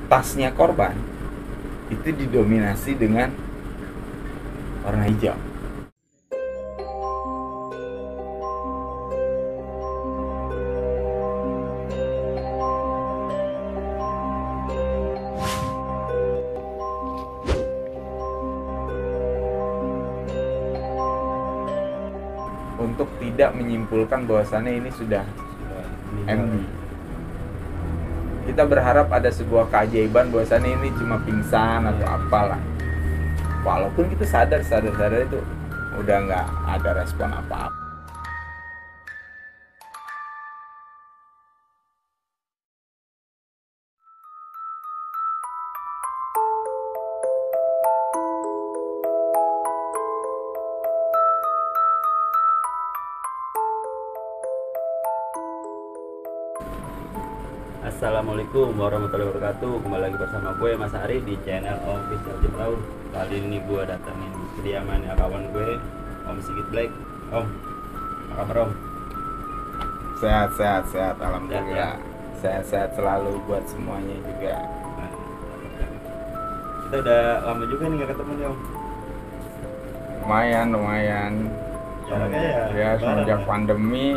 tasnya korban itu didominasi dengan warna hijau. Untuk tidak menyimpulkan bahwasannya ini sudah MD. Kita berharap ada sebuah keajaiban bahwasannya ini cuma pingsan atau apalah. Walaupun kita sadar itu udah nggak ada respon apa-apa. Assalamualaikum warahmatullahi wabarakatuh. Kembali lagi bersama gue Mas Ari di channel Om Official Jeplau. Kali ini gue datangin kediamannya kawan gue, Om Sigit Black. Om, apa kabar Om? Sehat, alhamdulillah. Sehat selalu buat semuanya juga. Nah, kita udah lama juga nih gak ketemu nih Om. Lumayan. Jaraknya Ya semenjak ya? pandemi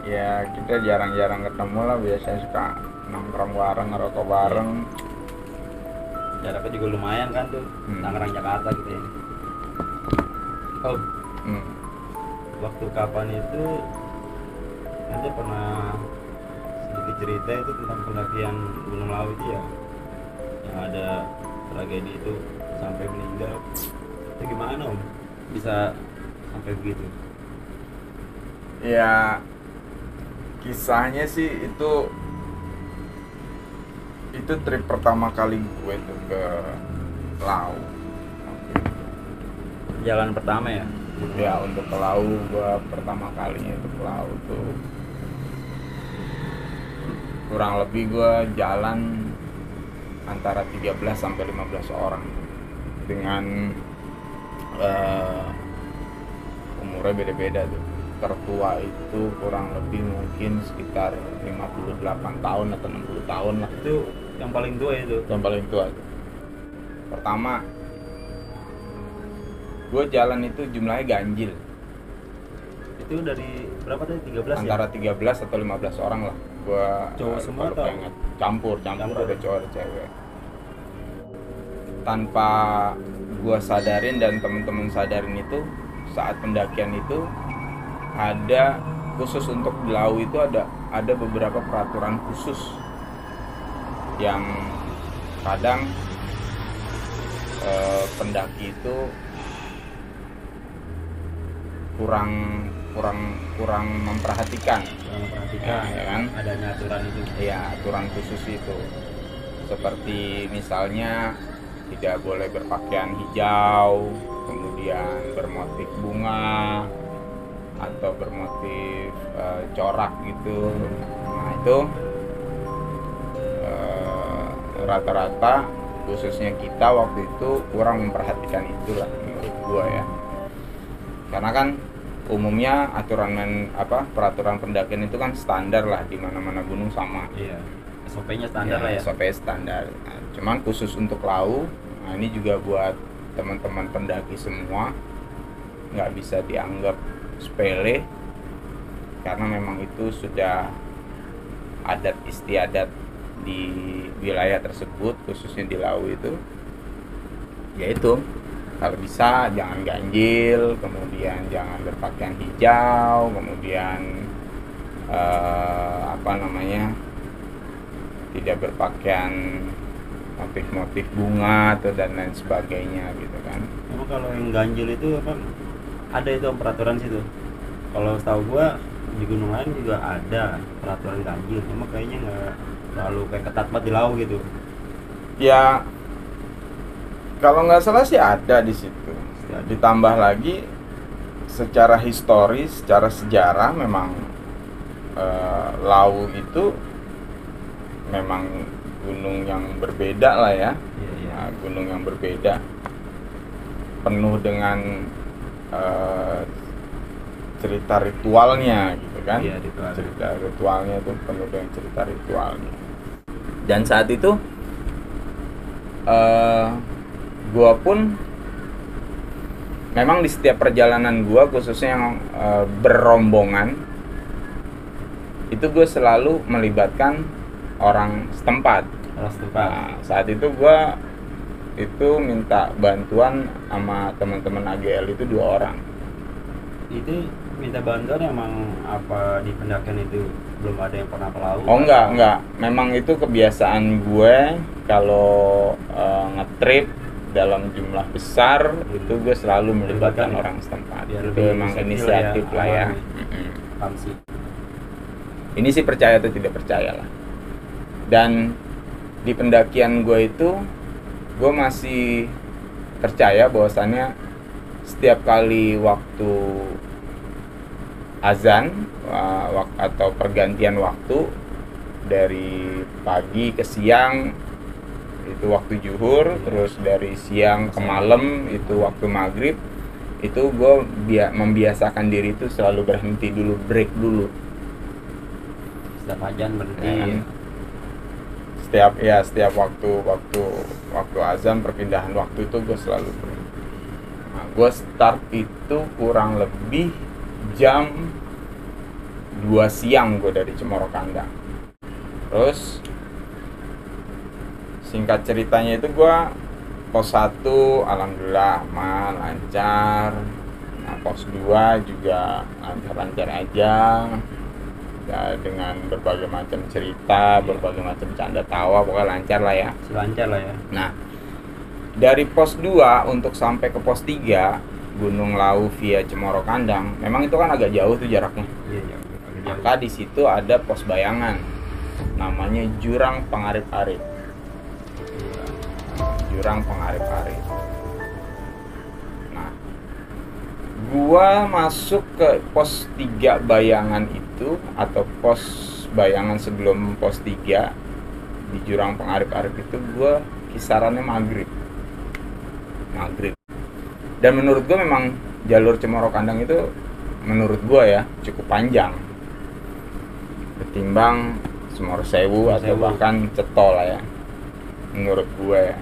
ya kita jarang-jarang ketemu lah, biasanya suka nongkrong bareng, ngerokok bareng. Jaraknya juga lumayan kan tuh, Tangerang Jakarta gitu ya. Om, waktu kapan itu nanti pernah sedikit cerita itu tentang pendakian Gunung Lawu itu ya, yang ada tragedi itu sampai meninggal. Itu gimana Om bisa sampai begitu? Ya kisahnya sih itu trip pertama kali gue tuh ke Lawu. Jalan pertama ya? Ya untuk ke Lawu gue pertama kalinya itu ke Lawu tuh kurang lebih gue jalan antara 13 sampai 15 orang dengan umurnya beda-beda tuh. Tertua itu kurang lebih mungkin sekitar 58 tahun atau 60 tahun lah. Itu yang paling tua itu? Yang paling tua tuh. Pertama gue jalan itu jumlahnya ganjil. Itu dari berapa tadi? 13 antara ya? 13 atau 15 orang lah. Gue cowok semua atau? Campur ada cowok ada cewek. Tanpa gue sadarin dan temen-temen sadarin itu, saat pendakian itu ada khusus untuk di Lawu itu ada beberapa peraturan khusus yang kadang pendaki itu kurang memperhatikan. Ya kan? Adanya aturan itu. Iya, aturan khusus itu. Seperti misalnya tidak boleh berpakaian hijau, kemudian bermotif bunga atau bermotif corak gitu. Nah itu rata-rata khususnya kita waktu itu kurang memperhatikan itulah menurut gua ya. Karena kan umumnya peraturan pendakian itu kan standar lah, di mana-mana gunung sama. Iya. SOP-nya standar lah ya. SOP standar. Nah, cuman khusus untuk Lawu, nah ini juga buat teman-teman pendaki semua, nggak bisa dianggap sepele karena memang itu sudah adat istiadat di wilayah tersebut, khususnya di Lawu itu, yaitu kalau bisa jangan ganjil, kemudian jangan berpakaian hijau, kemudian tidak berpakaian motif-motif bunga atau dan lain sebagainya gitu kan. Emang kalau yang ganjil itu apa? Ada itu peraturan situ. Kalau setahu gua di gunung lain juga ada peraturan ganjil, cuma kayaknya nggak terlalu kayak ketat banget di Lawu gitu. Ya kalau nggak salah sih ada di situ. Ditambah lagi secara historis, secara sejarah memang Lawu itu memang gunung yang berbeda lah ya. Iya. Nah, gunung yang berbeda, penuh dengan cerita ritualnya gitu kan. Iya, ritual. Cerita ritualnya tuh penuh dengan cerita ritualnya. Dan saat itu Gua pun memang di setiap perjalanan gua, khususnya yang berombongan, itu gue selalu melibatkan orang setempat. Nah, saat itu gue itu minta bantuan sama teman-teman AGL itu 2 orang. Itu minta bantuan emang apa di pendakian itu belum ada yang pernah ke laut? Oh enggak. Memang itu kebiasaan gue kalau ngetrip dalam jumlah besar itu gue selalu melibatkan orang setempat. Itu memang inisiatif lah ya. Ini sih percaya atau tidak percaya lah. Dan di pendakian gue itu gue masih percaya bahwasannya setiap kali waktu azan atau pergantian waktu dari pagi ke siang itu waktu zuhur, terus dari siang ke malam itu waktu maghrib, itu gue membiasakan diri itu selalu berhenti dulu, break dulu. Setiap azan berhenti. Setiap waktu azan perpindahan waktu itu gue selalu berhenti. Nah, gue start itu kurang lebih jam 2 siang gue dari Cemoro Kandang. Terus singkat ceritanya itu gue pos 1 alhamdulillah aman, lancar. Nah, pos 2 juga lancar-lancar aja ya, dengan berbagai macam cerita, berbagai macam canda tawa, pokoknya lancar lah ya. Nah, dari pos 2 untuk sampai ke pos 3 Gunung Lawu via Cemoro Kandang, memang itu kan agak jauh tuh jaraknya. Maka di situ ada pos bayangan, namanya Jurang Pangarip-Arip. Jurang Pangarip-Arip. Nah, gua masuk ke pos 3 bayangan itu, atau pos bayangan sebelum pos 3 di Jurang Pangarip-Arip itu gua kisarannya maghrib. Dan menurut gua memang jalur Cemoro Kandang itu menurut gua ya cukup panjang ketimbang Semoro Sewu atau bahkan Cetol lah ya, menurut gue ya.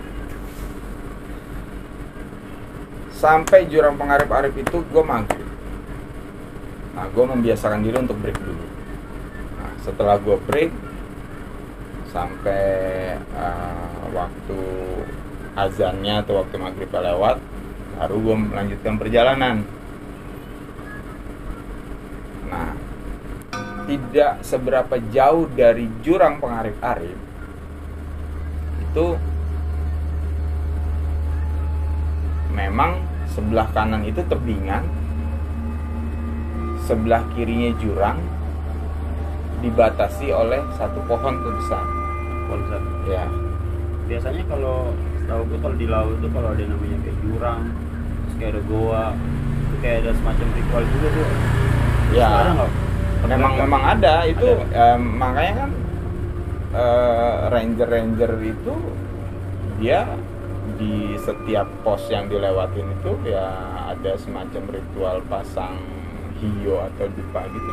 Sampai Jurang Pangarip-Arip itu gue maghrib. Nah, gue membiasakan diri untuk break dulu. Nah, setelah gue break sampai waktu azannya atau waktu maghrib lewat, baru gue melanjutkan perjalanan. Nah, tidak seberapa jauh dari Jurang Pangarip-Arip itu memang sebelah kanan itu tebingan, sebelah kirinya jurang, dibatasi oleh satu pohon besar. Ya. Biasanya kalau tahu gue kalau di laut itu kalau ada namanya kayak jurang, terus kayak ada goa, itu kayak ada semacam ritual juga tuh. Ya. Memang ada itu, makanya kan ranger itu dia di setiap pos yang dilewatin itu ya ada semacam ritual pasang hiyo atau dupa gitu.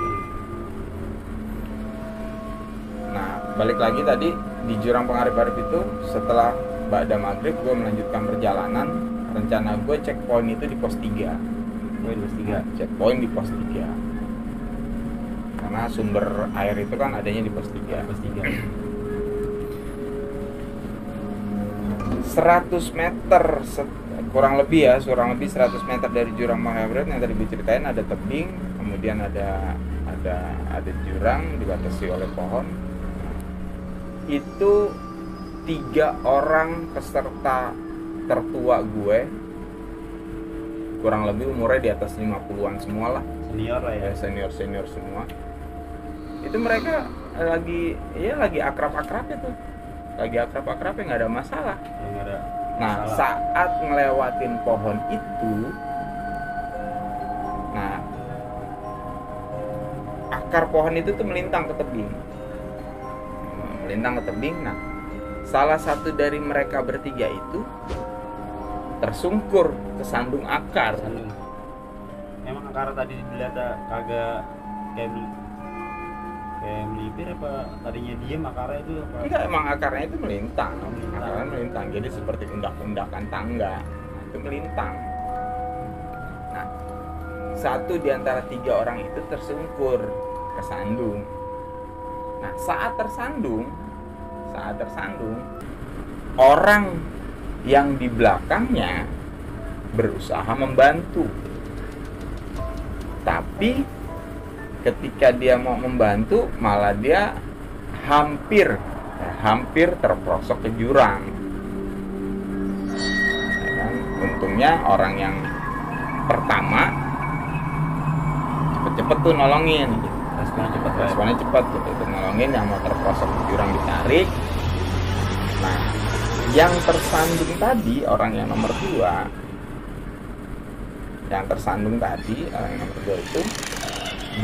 Nah, balik lagi tadi di Jurang Pangarip-Arip itu, setelah ba'da maghrib gue melanjutkan perjalanan. Rencana gue checkpoint itu di pos 3. Checkpoint di pos 3. Karena sumber air itu kan adanya di pos 3. 100 meter kurang lebih 100 meter dari Jurang Pangarip yang tadi diceritain ada tebing, kemudian ada jurang dibatasi oleh pohon. Itu 3 orang peserta tertua gue, kurang lebih umurnya di atas 50-an semua lah, senior lah ya, senior semua. Itu mereka lagi akrab-akrabnya tuh, nggak ada masalah. Nah, saat ngelewatin pohon itu, nah akar pohon itu tuh melintang ke tebing. Nah, salah satu dari mereka bertiga itu tersungkur kesandung akar. Emang akar tadi dilihat kagak kayak kayak melipir apa tadinya diem akarnya itu apa? Enggak, emang akarnya itu melintang. Akarnya melintang, jadi seperti undak-undakan tangga. Nah, itu melintang. Nah, satu di antara 3 orang itu tersungkur, kesandung. Nah, saat tersandung, orang yang di belakangnya berusaha membantu. Tapi ketika dia mau membantu, malah dia hampir terperosok ke jurang. Ya kan? Untungnya orang yang pertama cepet-cepet tuh nolongin. Responnya cepat gitu, itu nolongin yang mau terperosok ke jurang, ditarik. Nah, yang tersandung tadi, orang yang nomor 2, yang tersandung tadi, orang yang nomor 2 itu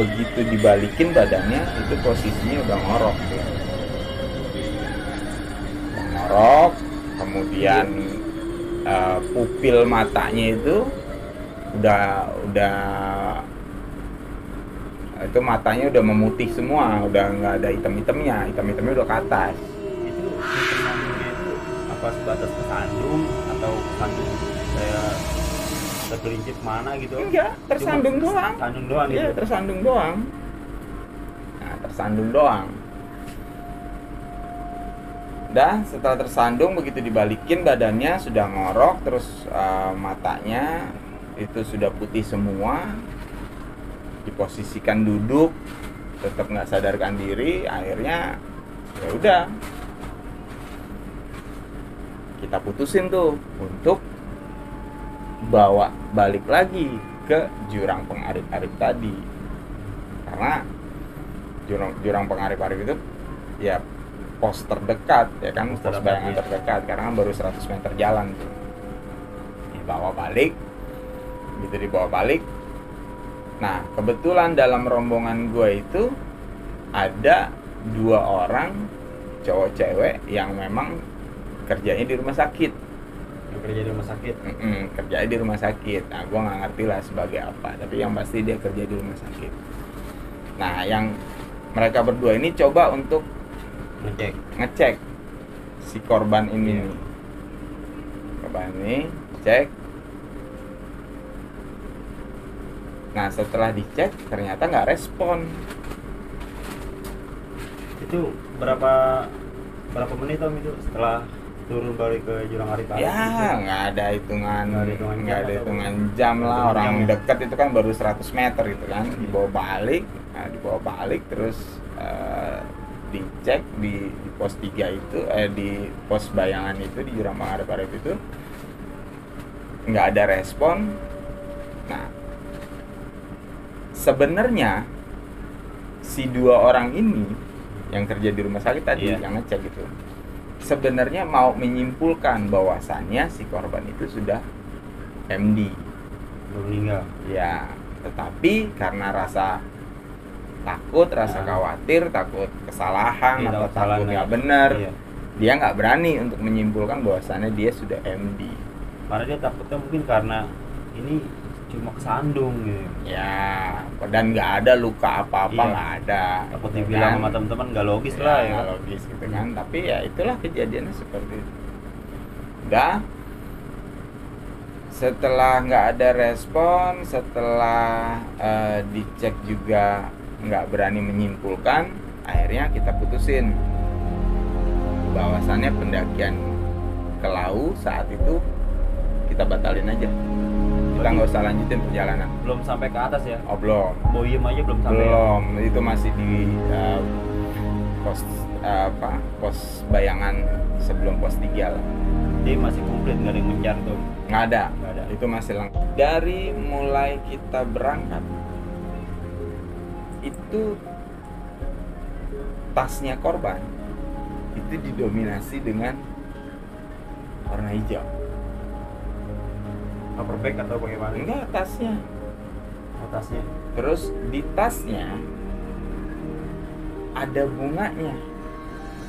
begitu dibalikin badannya, itu posisinya udah ngorok tuh. Ngorok, kemudian pupil matanya itu udah itu matanya udah memutih semua, udah nggak ada hitam-hitamnya udah ke atas. Itu tersandungnya itu apa sebatas kesandung atau kesandung kayak tergelincir mana gitu? Enggak, tersandung doang. Tersandung doang gitu. Iya, tersandung doang. Nah, tersandung doang. Dan setelah tersandung, begitu dibalikin badannya sudah ngorok, terus matanya itu sudah putih semua. Diposisikan duduk, tetap nggak sadarkan diri, akhirnya ya udah kita putusin tuh untuk bawa balik lagi ke jurang pengarip-arip tadi, karena jurang pengarip-arip itu ya pos terdekat, ya kan, pos bayangan terdekat, karena baru 100 meter jalan tuh. Dibawa balik, gitu dibawa balik. Nah, kebetulan dalam rombongan gue itu ada 2 orang cowok cewek yang memang kerjanya di rumah sakit. Kerja di rumah sakit? Kerjanya di rumah sakit. Nah, gue nggak ngerti lah sebagai apa, tapi yang pasti dia kerja di rumah sakit. Nah, yang mereka berdua ini coba untuk ngecek si korban ini. Korban ini cek. Nah, setelah dicek ternyata nggak respon. Itu berapa menit Om itu setelah turun balik ke jurang Arif-Arif? Ya, nggak ada hitungan jam lah. Orang dekat itu kan baru 100 meter itu kan. Dibawa balik, terus dicek di pos 3 itu, di pos bayangan itu, di jurang Arif-Arif itu nggak ada respon. Nah, sebenarnya si 2 orang ini yang kerja di rumah sakit tadi, yang ngecek itu, sebenarnya mau menyimpulkan bahwasannya si korban itu sudah MD, meninggal. Ya, tetapi karena rasa takut, rasa khawatir, takut kesalahan atau takut nggak benar, dia nggak berani untuk menyimpulkan bahwasannya dia sudah MD. Karena dia takutnya mungkin karena ini cuma kesandung gitu. Ya, dan nggak ada luka apa-apa, nggak ada. Takut dibilang sama teman-teman nggak logis lah ya. Nggak logis gitu kan. Tapi ya itulah kejadiannya seperti itu. Udah, setelah nggak ada respon, setelah dicek juga nggak berani menyimpulkan, akhirnya kita putusin bahwasannya pendakian ke Lau saat itu kita batalin aja. Kita nggak usah lanjutin perjalanan. Belum sampai ke atas ya? Oh, belum. Boyem aja belum sampai. Belum, itu masih di pos bayangan sebelum pos 3 lah. Jadi masih komplit, nggak ada yang mencar tuh? Nggak ada. Itu masih lengkap. Dari mulai kita berangkat itu tasnya korban itu didominasi dengan warna hijau. Paper bag atau bagaimana? Enggak, tasnya. Oh, tasnya. Terus di tasnya ada bunganya.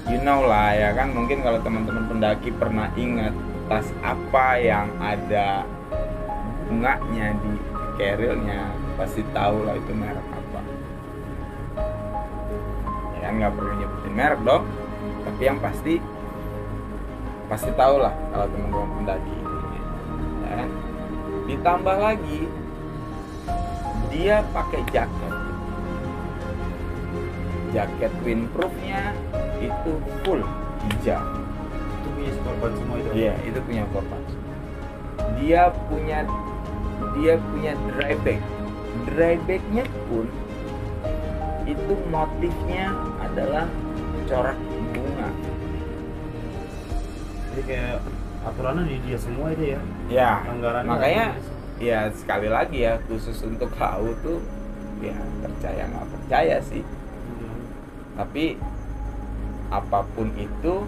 You know lah ya kan, mungkin kalau teman-teman pendaki pernah ingat tas apa yang ada bunganya di carrier-nya, pasti tahu lah itu merek apa. kan nggak perlu nyebutin merek dong, tapi yang pasti tahu lah kalau teman-teman pendaki ini, ya kan? Ditambah lagi dia pakai jaket windproofnya itu full hijau. Itu punya korban semua itu. Iya, itu punya korban. Dia punya dry bagnya pun itu motifnya adalah corak bunga. Jadi kayak aturannya di dia semua itu ya. Ya, Anggarannya makanya ya sekali lagi ya, khusus untuk laut tuh ya percaya nggak percaya sih. Tapi apapun itu,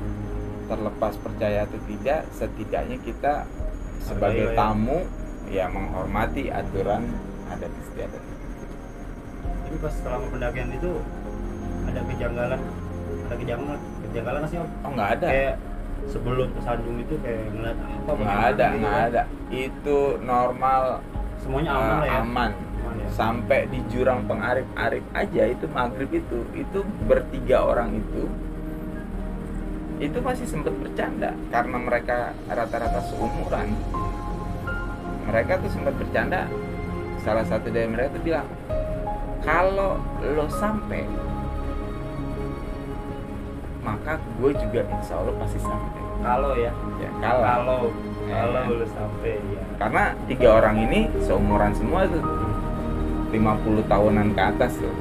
terlepas percaya atau tidak, setidaknya kita sebagai tamu ya menghormati aturan adat istiadat. Tapi pas selama pendakian itu ada kejanggalan nggak sih Om? Oh, nggak ada. Kayak sebelum ke Sanjung itu kayak ngeliat apa? Nggak ada. Itu normal, semuanya aman lah ya. Aman. Ya? Sampai di jurang Pengarif-Arif aja itu maghrib itu bertiga orang itu masih sempat bercanda karena mereka rata-rata seumuran. Mereka tuh sempat bercanda. Salah satu dari mereka tuh bilang, kalau lo sampai, maka gue juga insya Allah pasti sampai. Kalau ya, kalau lo sampai ya. Karena 3 orang ini seumuran semua tuh, 50 tahunan ke atas tuh.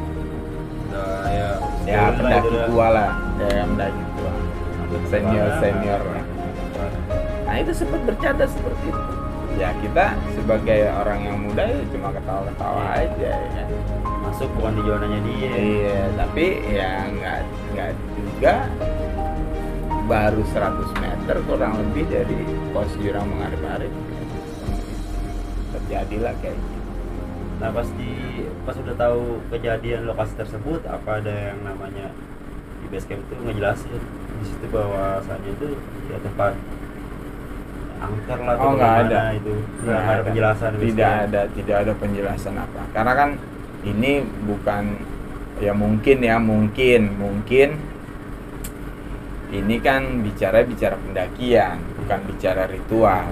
Nah, ya pendaki tua lah, ya pendaki tua, senior lah. Nah itu sempat bercanda seperti itu. Ya kita sebagai orang yang muda ya cuma ketawa-ketawa aja ya kan. Masuk bukan di zonanya dia. Iya, tapi ya nggak juga, baru 100 meter kurang lebih dari pos jurang Pengarif-Arif terjadilah kayak gitu. Nah pas udah tahu kejadian lokasi tersebut, apa ada yang namanya di base camp itu ngejelasin di situ bahwasannya itu ya tempat angker lah atau nggak ada itu nggak ada penjelasan. Tidak ada penjelasan apa, karena kan ini bukan ya mungkin ini kan bicara pendakian, bukan bicara ritual.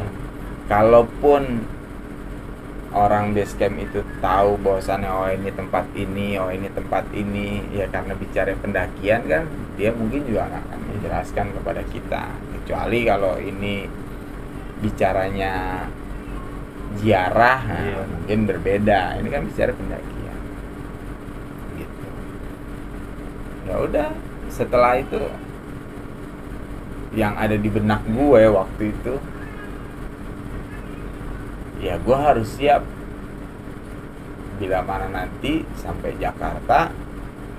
Kalaupun orang base camp itu tahu bahwasannya oh ini tempat ini ya karena bicara pendakian kan, dia mungkin juga akan menjelaskan kepada kita, kecuali kalau ini bicaranya ziarah, mungkin berbeda. Ini kan bicara pendakian gitu. Ya udah, setelah itu yang ada di benak gue waktu itu, ya gue harus siap bila mana nanti sampai Jakarta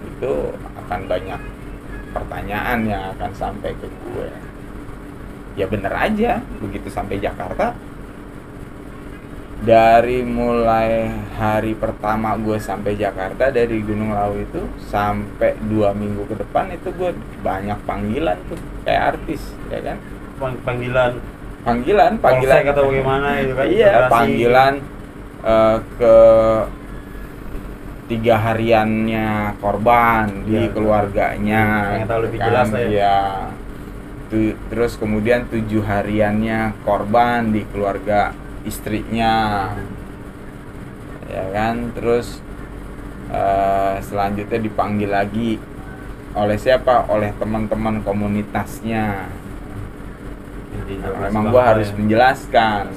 itu akan banyak pertanyaan yang akan sampai ke gue. Ya bener aja, begitu sampai Jakarta, dari mulai hari pertama gue sampai Jakarta dari Gunung Lawu itu sampai 2 minggu ke depan itu gue banyak panggilan tuh kayak artis, ya kan? Panggilan Polsek atau bagaimana itu kan? Iya, panggilan ke 3 hariannya korban di keluarganya. Yang tahu lebih jelas lah ya. Terus kemudian 7 hariannya korban di keluarga istrinya, ya kan? Terus selanjutnya dipanggil lagi oleh siapa? Oleh teman-teman komunitasnya. Memang gua harus menjelaskan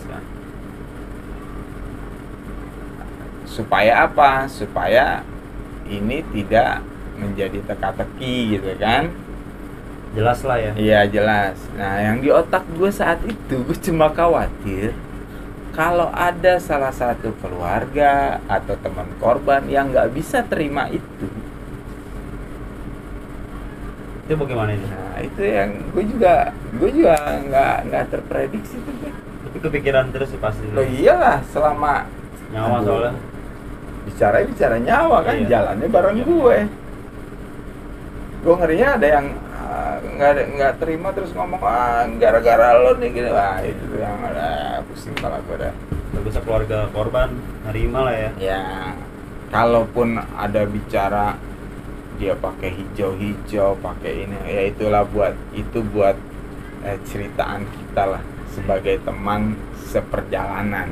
supaya apa? Supaya ini tidak menjadi teka-teki gitu kan? Jelas lah ya. Iya jelas. Nah yang di otak gue saat itu, gue cuma khawatir kalau ada salah satu keluarga atau teman korban yang nggak bisa terima itu. Itu bagaimana ini? Nah itu yang gue juga nggak terprediksi tuh. Tapi kepikiran terus sih pasti. Loh iyalah, selama nyawa soalnya. Bicara nyawa kan, jalannya bareng gue. Gue ngerinya ada yang nggak terima terus ngomong gara-gara lo nih gitu. Itu yang ada pusing kepala gue dah. Bagusnya keluarga korban nerima lah ya. Ya kalaupun ada bicara dia pakai hijau-hijau, pakai ini, ya itulah buat ceritaan kita lah sebagai teman seperjalanan,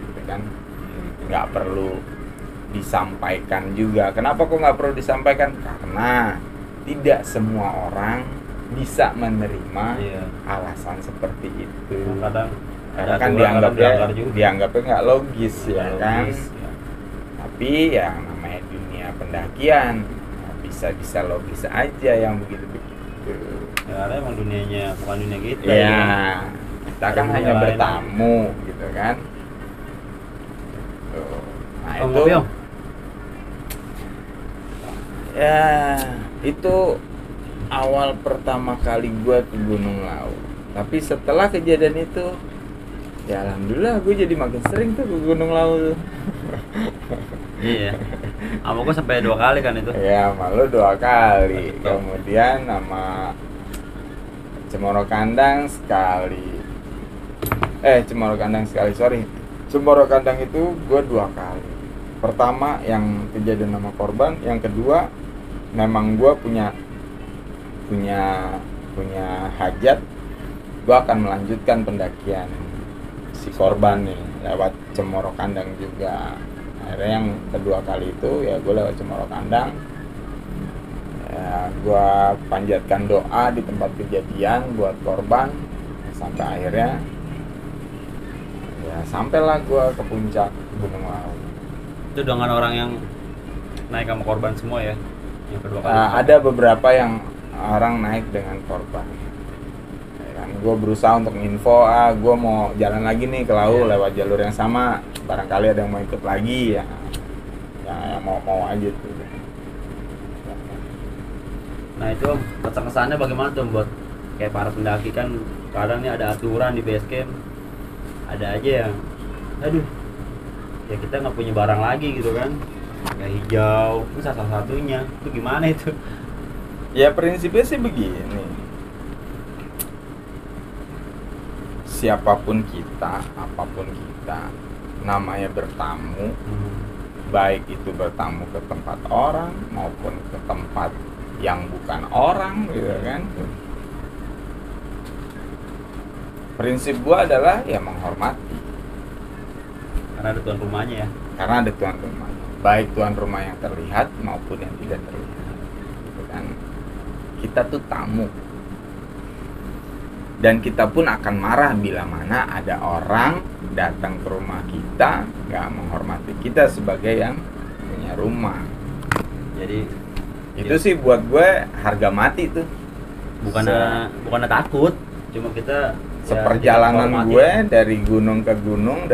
gitu kan. Nggak perlu disampaikan juga. Kenapa kok nggak perlu disampaikan? Karena tidak semua orang bisa menerima alasan seperti itu. Kadang karena kan dianggapnya nggak logis, ya kan. Tapi ya namanya dunia pendakian, bisa logis aja yang begitu-begitu. Ya, karena emang dunianya bukan dunia kita. Ya, kita kan hanya bertamu, gitu kan. Nah itu, ya itu awal pertama kali gue ke Gunung Lawu. Tapi setelah kejadian itu, ya alhamdulillah gue jadi makin sering tuh ke Gunung Lawu. Iya. Sama gue sampai 2 kali kan itu. Ya, malu 2 kali. Kemudian sama Cemoro Kandang sekali. Cemoro Kandang itu gue 2 kali. Pertama yang kejadian sama korban, yang kedua memang gue punya hajat, gue akan melanjutkan pendakian si korban nih lewat Cemoro Kandang juga. Akhirnya yang kedua kali itu ya gue lewat Cemoro Kandang, ya gue panjatkan doa di tempat kejadian buat korban sampai akhirnya ya sampailah gue ke puncak Gunung Lawu. Itu dengan orang yang naik sama korban semua ya, yang kedua kali. Ada beberapa yang orang naik dengan korban. Ya kan, gue berusaha untuk info, gue mau jalan lagi nih ke Lawu lewat jalur yang sama, barangkali ada yang mau ikut lagi ya mau aja tuh. Nah itu kesan-kesannya bagaimana tuh buat kayak para pendaki kan kadang nih ada aturan di base camp, ada aja yang aduh ya kita nggak punya barang lagi gitu kan, kayak hijau itu salah satunya. Itu gimana itu? Ya prinsipnya sih begini, siapapun kita, apapun kita, namanya bertamu, baik itu bertamu ke tempat orang maupun ke tempat yang bukan orang, gitu kan. Prinsip gua adalah ya menghormati. Karena ada tuan rumahnya ya. Karena ada tuan rumah, baik tuan rumah yang terlihat maupun yang tidak terlihat, gitu kan. Kita tuh tamu. Dan kita pun akan marah bila mana ada orang datang ke rumah kita nggak menghormati kita sebagai yang punya rumah. Jadi itu sih buat gue harga mati tuh. Bukannya takut, cuma kita seperjalanan gue dari gunung ke gunung,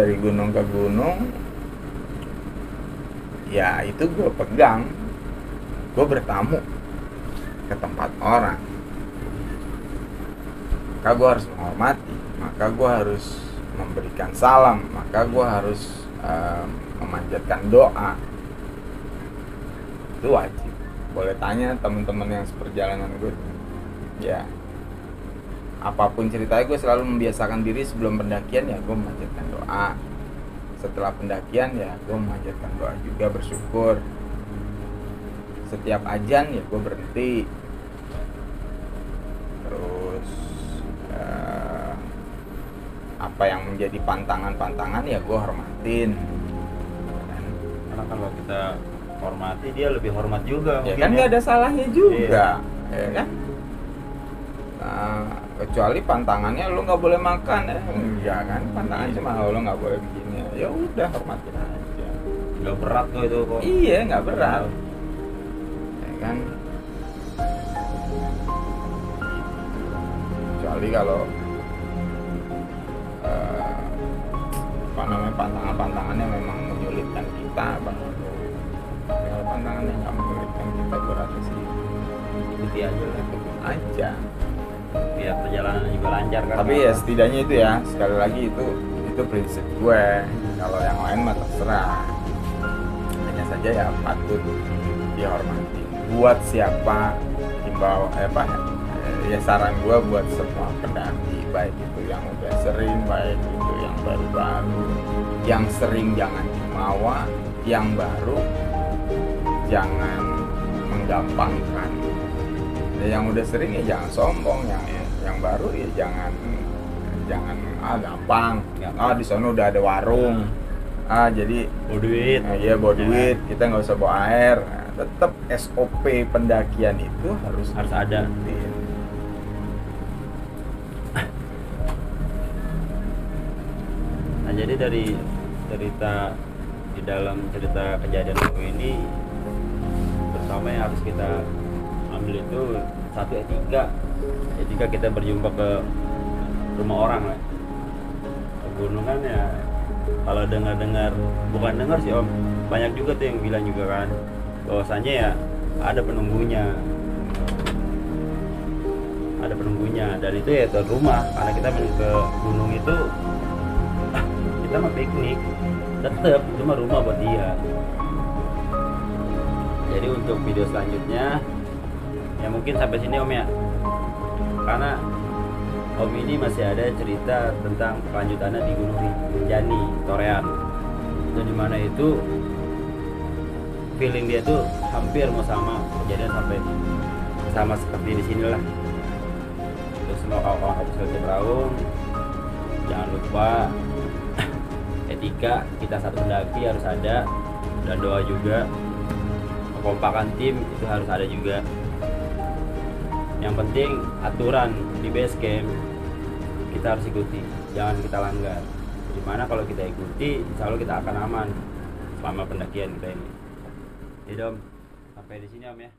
ya itu gue pegang. Gue bertamu ke tempat orang, maka gue harus menghormati, maka gue harus memberikan salam, maka gue harus memanjatkan doa. Itu wajib. Boleh tanya teman-teman yang seperjalanan gue, ya apapun ceritanya gue selalu membiasakan diri sebelum pendakian ya gue memanjatkan doa. Setelah pendakian ya gue memanjatkan doa juga, bersyukur. Setiap ajan ya gue berhenti. Terus apa yang menjadi pantangan ya gue hormatin. Karena kalau kita hormati dia lebih hormat juga. Ya kan nggak ada salahnya juga, ya kan. Nah, kecuali pantangannya lu nggak boleh makan ya, enggak kan. Pantangan cuma lu nggak boleh begini, ya udah hormatin aja. Nggak berat tuh itu kok. Iya nggak berat, ya kan. Kecuali kalau pantangannya memang menyulitkan kita, kalau pantangannya nggak menyulitkan kita, gue rasa sih ikuti aja lah, aja biar perjalanan juga lancar kan. Tapi ya setidaknya itu ya, sekali lagi itu prinsip gue. Kalau yang lain mah terserah, hanya saja ya patut dihormati. Buat siapa ya saran gue buat semua pendaki, baik itu yang udah sering, baik itu yang baru-baru. Yang sering jangan jumawa, yang baru jangan menggampangkan. Yang udah sering ya jangan sombong, yang baru ya jangan gampang. Di sana udah ada warung. Jadi bawa duit. Iya, bawa duit, kita nggak usah bawa air. Tetap SOP pendakian itu harus ada. Nah, jadi dari cerita di dalam cerita kejadian ini pertama yang harus kita ambil itu satu, etika kita berjumpa ke rumah orang lah. Pegunungan ya kalau dengar bukan dengar sih om, banyak juga tuh yang bilang juga kan bahwasanya ya ada penunggunya dan itu ya tuan rumah, karena kita main ke gunung itu kita mah piknik, tetap itu mah rumah buat dia. Jadi untuk video selanjutnya ya mungkin sampai sini om ya, karena om ini masih ada cerita tentang kelanjutannya di Gunung Rinjani Torean, itu dimana itu feeling dia tuh hampir mau sama kejadian, sampai sama seperti di sini lah. Terus semua kawan-kawan Obsesif Raung, jangan lupa etika kita satu mendaki harus ada, dan doa juga, kekompakan tim itu harus ada juga. Yang penting aturan di base camp kita harus ikuti, jangan kita langgar. Dimana kalau kita ikuti, insya Allah kita akan aman selama pendakian kita ini. Jadi om, sampai di sini om ya.